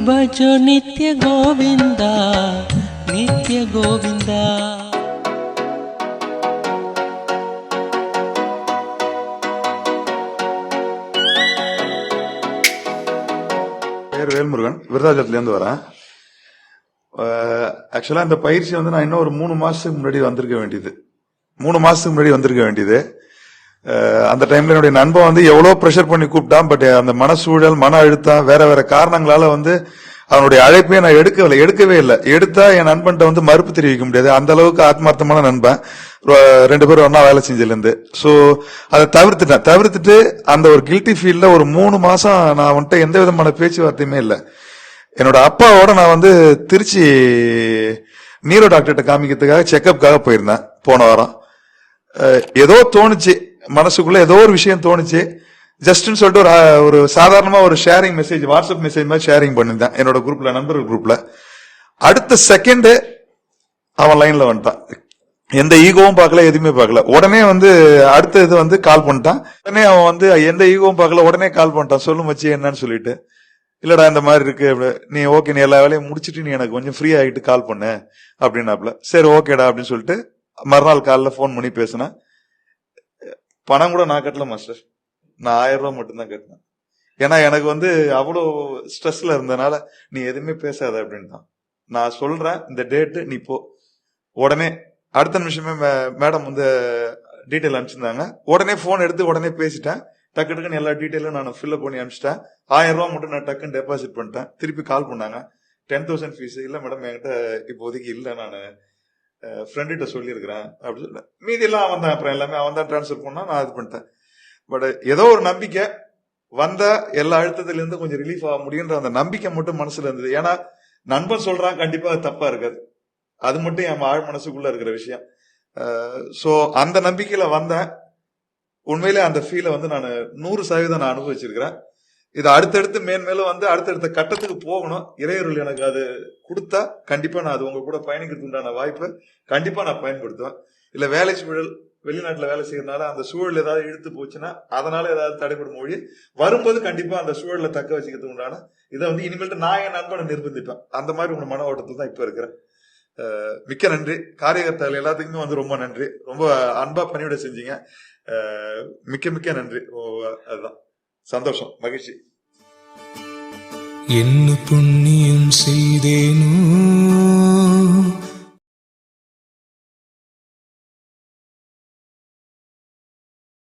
भजो नित्य गोविंदा नित्य गोविंदा। பேர் வேல்முருகன், விருதாச்சலத்துலேருந்து வரேன். ஆக்சுவலாக இந்த பயிற்சி வந்து நான் இன்னும் ஒரு 3 மாசத்துக்கு முன்னாடி வந்திருக்க வேண்டியது. அந்த டைம்ல என்னுடைய நண்பன் வந்து எவ்வளவு ப்ரெஷர் பண்ணி கூப்பிட்டான். பட் அந்த மனசூழல், மன அழுத்தம், வேற வேற காரணங்களால வந்து அவனுடைய அழைப்பையே நான் எடுக்கவே இல்லை. எடுத்தா என் நண்பன்ட்ட வந்து மறுப்பு தெரிவிக்க முடியாது. அந்த அளவுக்கு ஆத்மார்த்தமான நண்பன். 2 பேரும் ஒன்னா வேலை செஞ்சதுலேருந்து. ஸோ அதை தவிர்த்துட்டு அந்த ஒரு கில்ட்டி ஃபீல்ல ஒரு 3 மாசம் நான் வந்துட்டு எந்த விதமான பேச்சுவார்த்தையுமே இல்லை. என்னோட அப்பாவோட நான் வந்து திருச்சி நீரோ டாக்டர்கிட்ட காமிக்கிறதுக்காக செக்அப்காக போயிருந்தேன் போன வாரம். ஏதோ தோணுச்சு மனசுக்குள்ள, ஏதோ ஒரு விஷயம் தோணுச்சு. ஜஸ்ட்னு சொல்லிட்டு ஒரு சாதாரணமா ஒரு ஷேரிங் மெசேஜ், வாட்ஸ்அப் மெசேஜ் மாதிரி ஷேரிங் பண்ணிருந்தேன் என்னோட குரூப்ல, நண்பர்கள் குரூப்ல. அடுத்த செகண்ட் அவன் லைன்ல வந்துட்டான். எந்த ஈகோவும் பார்க்கல, எதுவுமே பார்க்கல. உடனே வந்து அடுத்த இது வந்து கால் பண்ணிட்டான். உடனே அவன் வந்து எந்த ஈகோவும் பார்க்கல, உடனே கால் பண்ணிட்டான். சொல்லு மச்சி என்னன்னு சொல்லிட்டு. இல்லடா இந்த மாதிரி இருக்கு, நீ ஓகே, நீ எல்லா வேலையும் முடிச்சுட்டு நீ எனக்கு கொஞ்சம் ஃப்ரீ ஆகிட்டு கால் பண்ணு அப்படின்னாப்ல. சரி ஓகேடா அப்படின்னு சொல்லிட்டு மறுநாள் காலைல போன் பண்ணி பேசினேன். பணம் கூட நான் கட்டல மாஸ்டர், நான் 1000 ரூபாய் மட்டும்தான் கட்டினேன். ஏன்னா எனக்கு வந்து அவ்வளோ ஸ்ட்ரெஸ்ல இருந்ததுனால நீ எதுவுமே பேசாத அப்படின்ட்டான். நான் சொல்றேன் இந்த டேட்டு, நீ போ. உடனே அடுத்த நிமிஷமே மேடம் வந்து டீட்டெயில் அனுப்பிச்சிருந்தாங்க. உடனே போன் எடுத்து உடனே பேசிட்டேன். டக்குன்னு எல்லா டீட்டெயிலும் நான் ஃபில்அப் பண்ணி அனுப்பிச்சிட்டேன். 1000 ரூபாய் மட்டும் நான் டக்குன்னு டெபாசிட் பண்ணிட்டேன். திருப்பி கால் பண்ணாங்க. 10,000 ஃபீஸ் இல்லை மேடம், என்கிட்ட இப்போதைக்கு இல்லை, நான் ஃப்ரெண்ட்கிட்ட சொல்லியிருக்கிறேன் அப்படின்னு சொல்ல. மீதி எல்லாம் அவன் தான், அப்புறம் எல்லாமே அவன் தான் டிரான்ஸ்ஃபர் பண்ணா, நான் இது பண்ணிட்டேன். பட் ஏதோ ஒரு நம்பிக்கை வந்த எல்லா அழுத்தத்துல இருந்து கொஞ்சம் ரிலீஃப் ஆக முடியுன்ற அந்த நம்பிக்கை மட்டும் மனசுல இருந்தது. ஏன்னா நண்பன் சொல்றான், கண்டிப்பா அது தப்பா இருக்காது. அது மட்டும் என் ஆழ் மனசுக்குள்ள இருக்கிற விஷயம். சோ அந்த நம்பிக்கையில வந்தேன். உண்மையிலே அந்த ஃபீலை வந்து நான் 100% நான் அனுபவிச்சிருக்கிறேன். இது அடுத்தடுத்து மேன்மேலும் வந்து அடுத்தடுத்த கட்டத்துக்கு போகணும். இறையருள் எனக்கு அது கொடுத்தா கண்டிப்பா நான் அது உங்க கூட பயணிக்கிறதுக்கு உண்டான வாய்ப்பை கண்டிப்பா நான் பயன்படுத்துவேன். இல்ல வேலை சூழல், வெளிநாட்டுல வேலை செய்யறதுனால அந்த சூழல் ஏதாவது இழுத்து போச்சுன்னா அதனால ஏதாவது தடைபடும் மொழி வரும்போது கண்டிப்பா அந்த சூழலை தக்க வச்சுக்கிறதுக்கு உண்டான இதை வந்து இனிமேல்ட்டு நான் என் நண்பனை நிர்பந்திப்பேன். அந்த மாதிரி உங்க மன ஓட்டத்தில் தான் இப்ப இருக்கிறேன். மிக்க நன்றி. காரியகர்த்தாக்கள் எல்லாத்துக்குமே வந்து ரொம்ப நன்றி. ரொம்ப அன்பா பணிவிட செஞ்சீங்க. மிக்க நன்றி. அதுதான் சந்தோஷம், மகிழ்ச்சி. என்ன புண்ணியம் செய்தேனோ